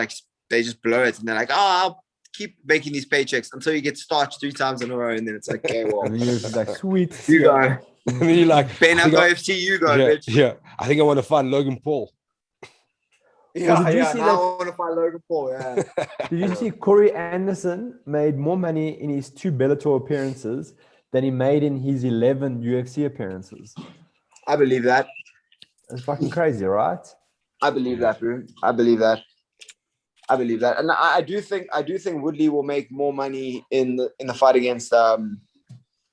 blow it and they're like, oh, I'll keep making these paychecks until you get starched 3 times in a row and then it's like, okay, well, And then you're just like, sweet. you go. And then you're like, Ben up OFC, you go, yeah, bitch. yeah. I think I want to find Logan Paul. Yeah, did you yeah. see Now that- I want to find Logan Paul. Yeah. Did you see Corey Anderson made more money in his 2 Bellator appearances than he made in his 11 UFC appearances? I believe that. It's fucking crazy, right? I believe that, bro. I believe that. And I do think Woodley will make more money in the fight against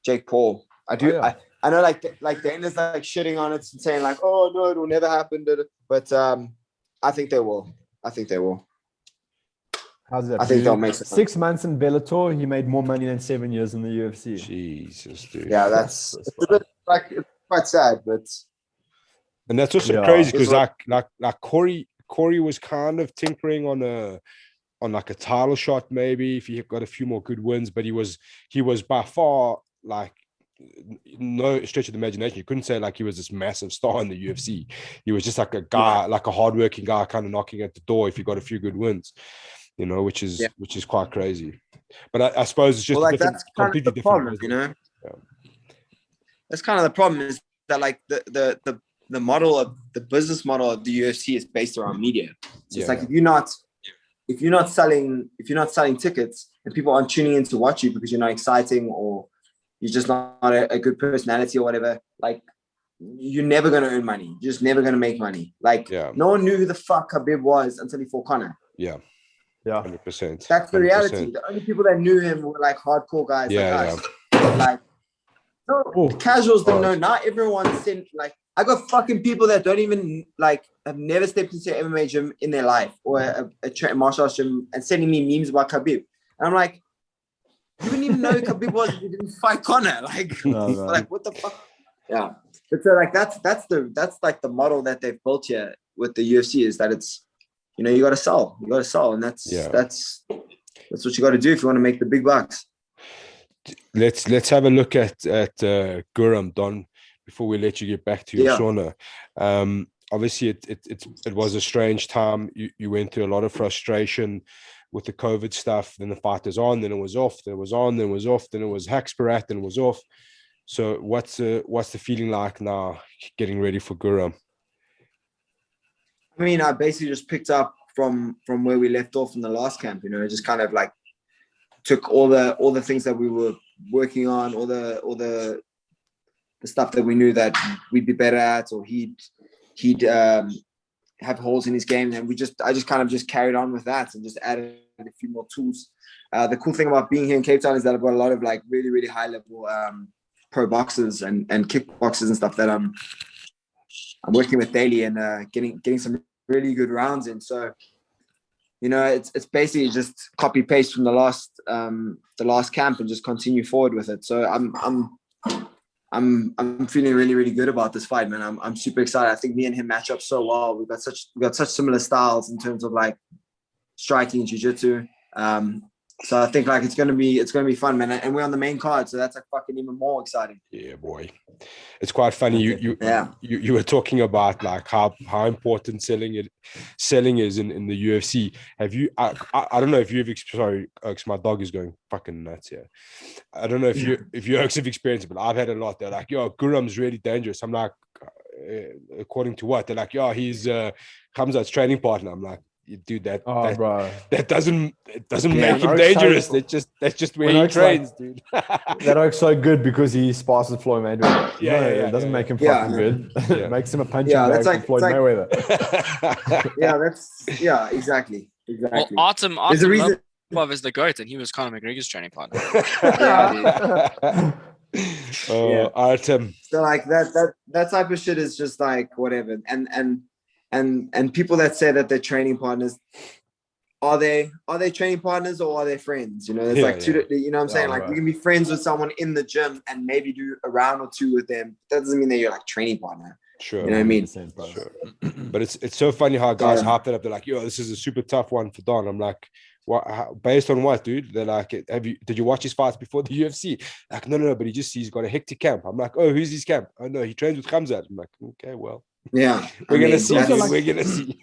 Jake Paul. I do. Oh, yeah. I know like Dana's like shitting on it and saying like, oh no, it will never happen. But I think they will. How's that? I think they'll make some 6 months in Bellator, he made more money than 7 years in the UFC. Jesus, dude. Yeah, it's a bit like it's quite sad, but And that's also Yeah. crazy because It's like Corey was kind of tinkering on like a title shot maybe if he got a few more good wins, but he was by far like no stretch of the imagination. You couldn't say like he was this massive star in the UFC. He was just like a guy, like a hardworking guy, kind of knocking at the door if he got a few good wins, you know, which is quite crazy. But I suppose it's just well, a like different, that's kind of completely the different problem, you business. know. Yeah. That's kind of the problem is that like the model of the business model of the UFC is based around media. So it's like if you're not selling tickets and people aren't tuning in to watch you because you're not exciting or you're just not a good personality or whatever, like you're never going to earn money. You're just never going to make money. Like no one knew who the fuck Khabib was until he fought Conor. Yeah. 100%. That's the reality. The only people that knew him were like hardcore guys like us. Like the casuals don't know. Not everyone sent like I got fucking people that don't even like have never stepped into an MMA gym in their life or a martial arts gym and sending me memes about Khabib. And I'm like, you wouldn't even know who Khabib was if you didn't fight Conor. Like, like what the fuck? Yeah. But so like that's like the model that they've built here with the UFC is that it's, you know, you got to sell, and that's what you got to do if you want to make the big bucks. Let's have a look at Guram, Don, before we let you get back to your sauna. Obviously, it was a strange time. You went through a lot of frustration with the COVID stuff. Then the fight was on, then it was off, then it was on, then it was off, then it was Haxparat, then it was off. So what's the feeling like now, getting ready for Guram? I mean, I basically just picked up from where we left off in the last camp. You know, just kind of like took all the things that we were working on, all the stuff that we knew that we'd be better at, or he'd have holes in his game, and I just kind of just carried on with that and just added a few more tools. The cool thing about being here in Cape Town is that I've got a lot of like really, really high level pro boxers and kickboxers and stuff that I'm working with daily and getting some really good rounds in. So, you know, it's basically just copy paste from the last camp and just continue forward with it. So I'm feeling really, really good about this fight, man. I'm super excited. I think me and him match up so well. We've got such similar styles in terms of like striking and jiu-jitsu. So I think like it's gonna be fun, man. And we're on the main card, so that's like fucking even more exciting. Yeah, boy. It's quite funny. You were talking about like how important selling is in the UFC. Have you? I don't know if you've. Sorry, Oaks, my dog is going fucking nuts here. I don't know if you Oaks have experienced it, but I've had a lot. They're like, yo, Guram's really dangerous. I'm like, according to what? They're like, yo, he's Hamzat's training partner. I'm like, dude, that bro. that doesn't Yeah, make him Oak's dangerous. so- That's just where when he Oak's like- trains, dude. That Oak's so good because he spars with Floyd Mayweather. Yeah, It doesn't make him Yeah. fucking good. Yeah. It makes him a punching Yeah, bag that's for like- Floyd it's like- Mayweather. Yeah, exactly. Well, Artem There's a reason. Lobov is the GOAT, and he was Conor McGregor's training partner. Yeah. Artem. So like that type of shit is just like whatever. And people that say that they're training partners, are they training partners or are they friends? You know, there's Yeah, like two. You know what I'm saying? Yeah, Like right. you can be friends with someone in the gym and maybe do a round or two with them. That doesn't mean that you're like training partner. Sure. You know what I mean? 100%, bro. Sure. But it's so funny how guys Yeah. hype it up. They're like, yo, this is a super tough one for Don. I'm like, what? Based on what, dude? They're like, did you watch his fights before the UFC? Like, no, but he's got a hectic camp. I'm like, oh, who's his camp? Oh no, he trains with Khamzat. I'm like, okay, well, Yeah. we're I gonna mean, see. that's- Dude. We're gonna see.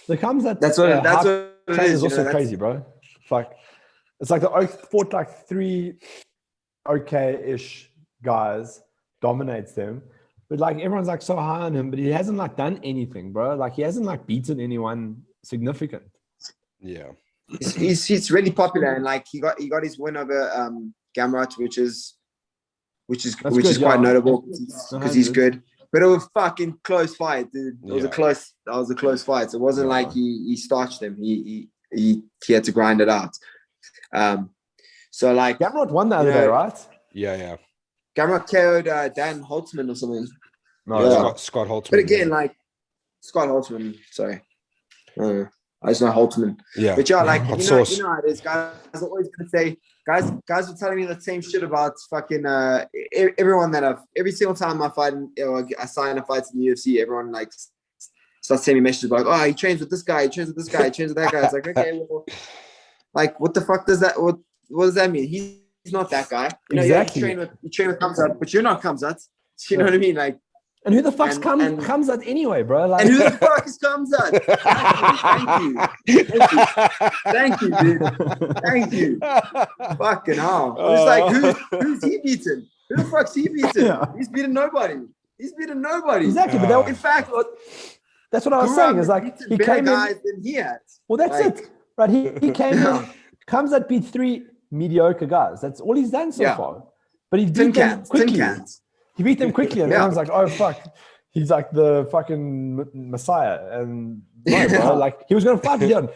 The comes that That's what hype it train is. is You also know, crazy, bro. It's like the Oak fought like 3 okay-ish guys, dominates them, but like everyone's like so high on him, but he hasn't like done anything, bro. Like he hasn't like beaten anyone significant. Yeah. he's really popular and like he got his win over Gamrot, which is good, quite yeah. notable because he's 100. good. But it was a fucking close fight, dude. It was Yeah. a close fight. So it wasn't like he starched him. He had to grind it out. So like Gamrot won the other day, right? Yeah. Gamrot KO'd Dan Holtzman or something. No, Yeah. Scott Holtzman. But again, like Scott Holtzman, sorry. I just know Holtzman. yeah. But yeah, like Hot you know sauce. how it is. Guys are always gonna say, guys were telling me the same shit about fucking everyone that every single time I fight I sign a fight in the UFC, everyone like starts sending me messages like, oh, he trains with this guy, he trains with this guy, he trains with that guy. It's like, okay, well, like what the fuck does that what does that mean? He's not that guy. You know, Exactly. you train with Khamzat, but you're not Khamzat. You know what I mean? Like, and who the fuck's and- comes out anyway, bro? Like, and who the fuck is Khamzat? Thank you, dude. Thank you. Fucking hell. It's like, who's he beaten? Who the fuck's he beaten? Yeah. He's beaten nobody. exactly, but In fact, that's what I was saying. Is like he better came guys in. than he has. Well, that's like- it, right? He came in, comes out, beat 3 mediocre guys. That's all he's done so Yeah. far. But he Tin beat them cans. quickly. He beat them quickly, and Yeah. everyone's like, "Oh fuck, he's like the fucking messiah." And no, bro, like he was gonna fight Leon.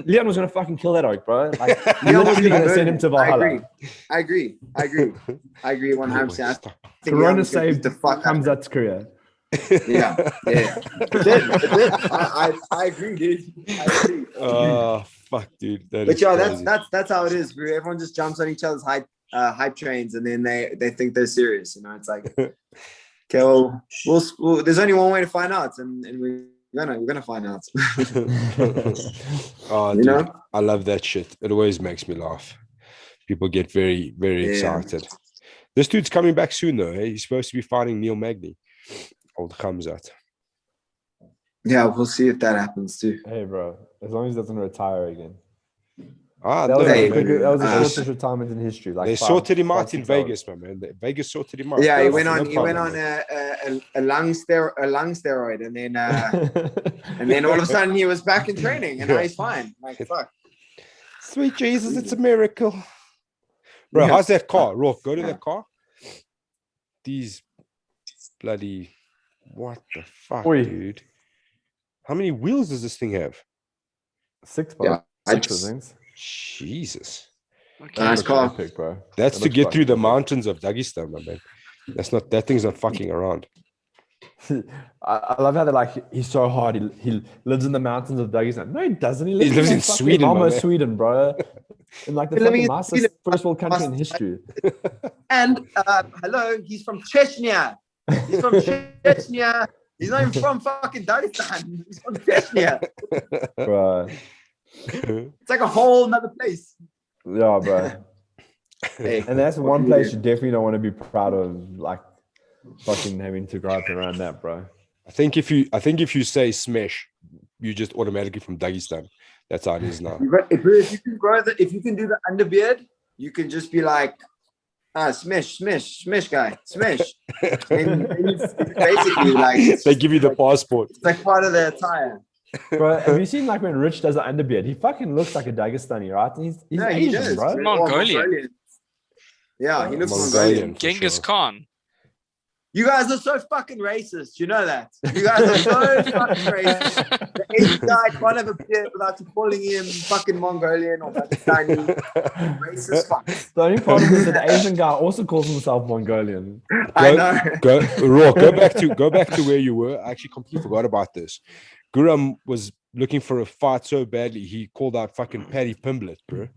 Leon was gonna fucking kill that Oak, bro. Like you're literally gonna send him to Valhalla. I agree 100%. Corona saved the fuck out comes of out career. Yeah. It did. I agree, dude. I agree. Oh fuck, dude. That But is yeah, crazy. that's how it is, bro. Everyone just jumps on each other's hype trains, and then they think they're serious. You know, it's like, okay, well, there's only one way to find out, and we're gonna find out. Oh, You dude, know? I love that shit. It always makes me laugh. People get very, very Yeah. excited. This dude's coming back soon, though. Hey? He's supposed to be fighting Neil Magny. Old Khamzat. Yeah, we'll see if that happens too. Hey, bro, as long as he doesn't retire again. Ah, That was, no, Hey, man. that was the uh, shortest retirement in history. Like They 5 sorted him out 5, in 6 hours. Vegas, my man. Vegas sorted him out. Yeah, he That's went no on problem, a lung steroid, and then all of a sudden he was back in training, and now he's fine. Like fuck. Sweet Jesus, it's a miracle. Bro, Yeah. how's that car? Rock, go to that car. These bloody, what the fuck, Oi. dude? How many wheels does this thing have? 6, bro. Yeah, I 6 just- things. Jesus. Okay. Nice Looks car. epic, bro. That's It to looks get through the fucking mountains of Dagestan, my man. That thing's not fucking around. I love how they're like he's so hard. He lives in the mountains of Dagestan. No, he doesn't. He lives in fucking Sweden, my Malmö, man. Sweden, bro. In like the He's living fucking in nicest Sweden. first world country in history. And hello, he's from Chechnya. He's from Chechnya. He's not even from fucking Dagestan. He's from Chechnya. Bro. It's like a whole nother place. Yeah, bro. Hey, And that's what one can you place do? you definitely don't want to be proud of, like fucking having to grow up around that, bro. I think if you say smash, you just automatically from Dagestan. That's how it is now. If you can if you can do the underbeard, you can just be like, smash guy, smash. And it's basically like They give you the passport. it's like part of the attire. Bro, have you seen like when Rich does an underbeard? He fucking looks like a Dagestani, right? He's No, he Asian, does. bro. Mongolian. Yeah, he looks Mongolian. Mongolian. For Genghis sure. Khan. You guys are so fucking racist. You know that. You guys are so fucking racist. The Asian guy can't have a beard without calling him fucking Mongolian or Pakistani. Racist fucks. The only problem is that the Asian guy also calls himself Mongolian. I know. Go back to where you were. I actually completely forgot about this. Guram was looking for a fight so badly, he called out fucking Paddy Pimblett, bro.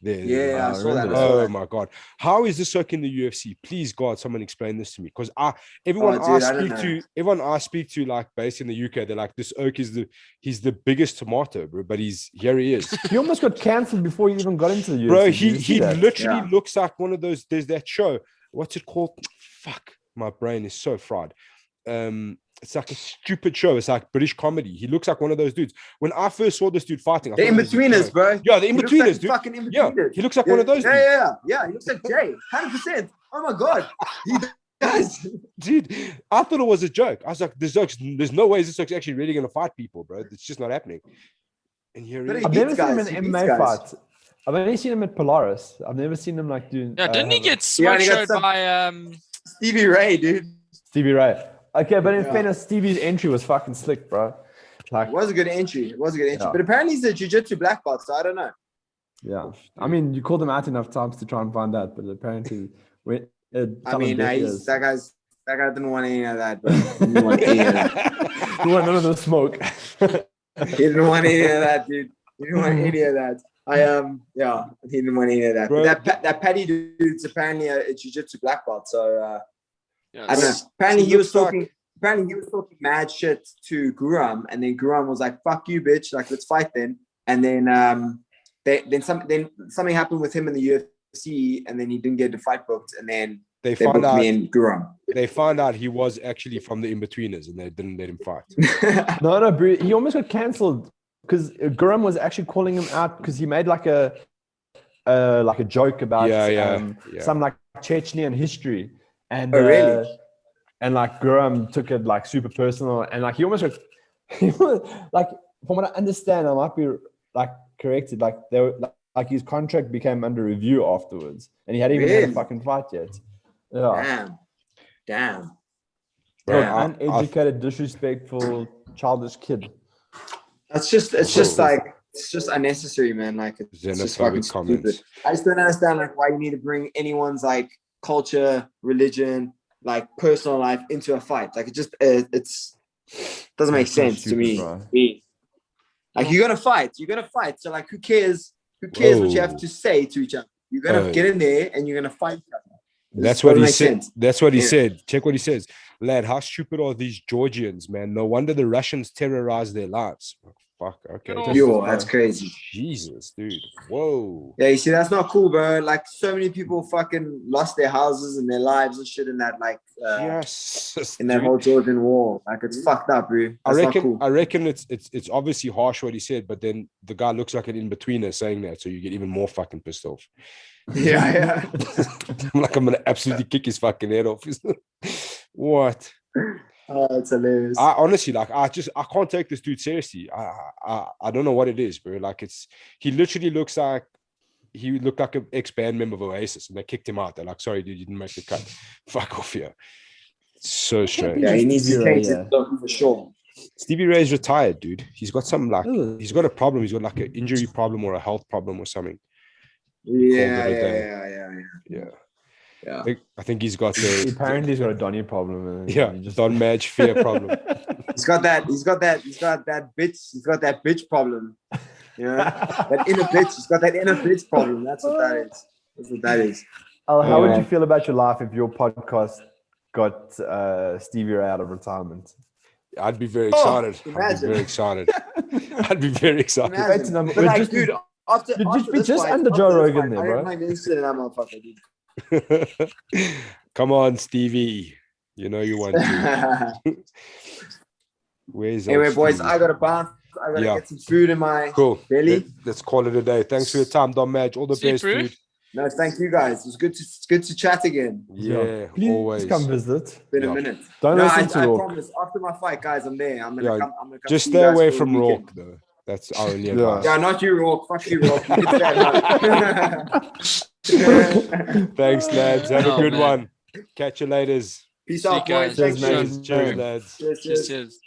Yeah, I saw that. Oh my god, how is this working in the UFC? Please God, someone explain this to me, because everyone I speak to, like based in the UK, they're like, this Oak is he's the biggest tomato, bro. But here he is. He almost got cancelled before he even got into the UFC. Bro, he literally looks like one of those. There's that show. What's it called? Fuck, my brain is so fried. It's like a stupid show. It's like British comedy. He looks like one of those dudes. When I first saw this dude fighting, the in-betweeners, bro. Yeah, the in-betweeners, dude. Fucking in-betweeners. Yeah, he looks like one of those. Yeah. He looks like Jay. 100%. Oh my god, he does. Dude, I thought it was a joke. I was like, there's no way this oak's actually really gonna fight people, bro. It's just not happening. And here he is. I've never seen him in an MMA fight. I've only seen him at Polaris. I've never seen him like doing. Yeah, didn't he get smoke showed by Stevie Ray, dude? Stevie Ray. Okay, but in fairness, Stevie's entry was fucking slick, bro. Like, it was a good entry. Yeah. But apparently he's a jiu-jitsu black belt, so I don't know. Yeah. I mean, you called him out enough times to try and find that, but apparently, that guy didn't want any of that, bro. He didn't want any of that. He wanted none of the smoke. He didn't want any of that, dude. He didn't want any of that. He didn't want any of that. But that Paddy dude's apparently a jiu-jitsu black belt, so I don't know. Apparently he was talking mad shit to Guram, and then Guram was like, "Fuck you, bitch! Like, let's fight then." And then something happened with him in the UFC, and then he didn't get the fight booked, and then they found out me and Guram. They found out he was actually from the in-betweeners, and they didn't let him fight. No, bro. He almost got cancelled because Guram was actually calling him out because he made like a joke about some like Chechnyan history. And really? And like Guram took it like super personal, and like he was like, from what I understand, I might be like corrected. Like like his contract became under review afterwards, and he hadn't even had a fucking fight yet. Yeah. Damn. Uneducated, disrespectful, childish kid. It's just unnecessary, man. Like it's just fucking stupid. I just don't understand like why you need to bring anyone's like culture, religion, like personal life into a fight. Like it just doesn't make sense to me. Bro. Like you're gonna fight. So like who cares what you have to say to each other? You're gonna get in there and you're gonna fight each other. That's what he said. That's what he said. Check what he says. Lad, how stupid are these Georgians, man? No wonder the Russians terrorize their lives. Fuck, okay. That's crazy. Jesus, dude. Whoa. Yeah, you see, that's not cool, bro. Like so many people fucking lost their houses and their lives and shit in that, like in that whole Georgian war. Like it's fucked up, bro. I reckon it's obviously harsh what he said, but then the guy looks like an in-betweener saying that, so you get even more fucking pissed off. Yeah. I'm gonna absolutely kick his fucking head off. What? Oh, it's hilarious. I honestly, like, I can't take this dude seriously. I don't know what it is, bro. Like, he literally looked like an ex-band member of Oasis, and they kicked him out. They're like, sorry, dude, you didn't make the cut. Fuck off here. It's so strange. Yeah, he needs to change it for sure. Stevie Ray's retired, dude. He's got some he's got a problem. He's got like an injury problem or a health problem or something. Yeah. I think he's got apparently he's got a Donny problem. Don Madge fear problem. He's got that bitch problem. You know, that inner bitch. He's got that inner bitch problem. That's what that is. How would you feel about your life if your podcast got Stevie Ray out of retirement? I'd be very excited. I'd be very excited. But like, dude, after just under Joe Rogan there, bro. I'm interested in that motherfucker, dude. Come on, Stevie. You know you want to. Anyway, boys, I gotta bounce. I gotta get some food in my belly. Let's call it a day. Thanks for your time, Don Madge. All the best, dude. No, thank you guys. It was good to chat again. Yeah, Please always. come visit. It's been a minute. Don't No, listen to I Rourke. promise. After my fight, guys, I'm there. I'm gonna come. Just see stay you guys away for a from weekend. Rourke, though. That's our only Yeah. advice. Yeah, not you, Rourke. Fuck you, Rourke. You can stay at home. Thanks, lads. Have a Oh, good man. one. Catch you later. Peace See out, you boys. guys. Thank you. Cheers, lads. Cheers. Cheers.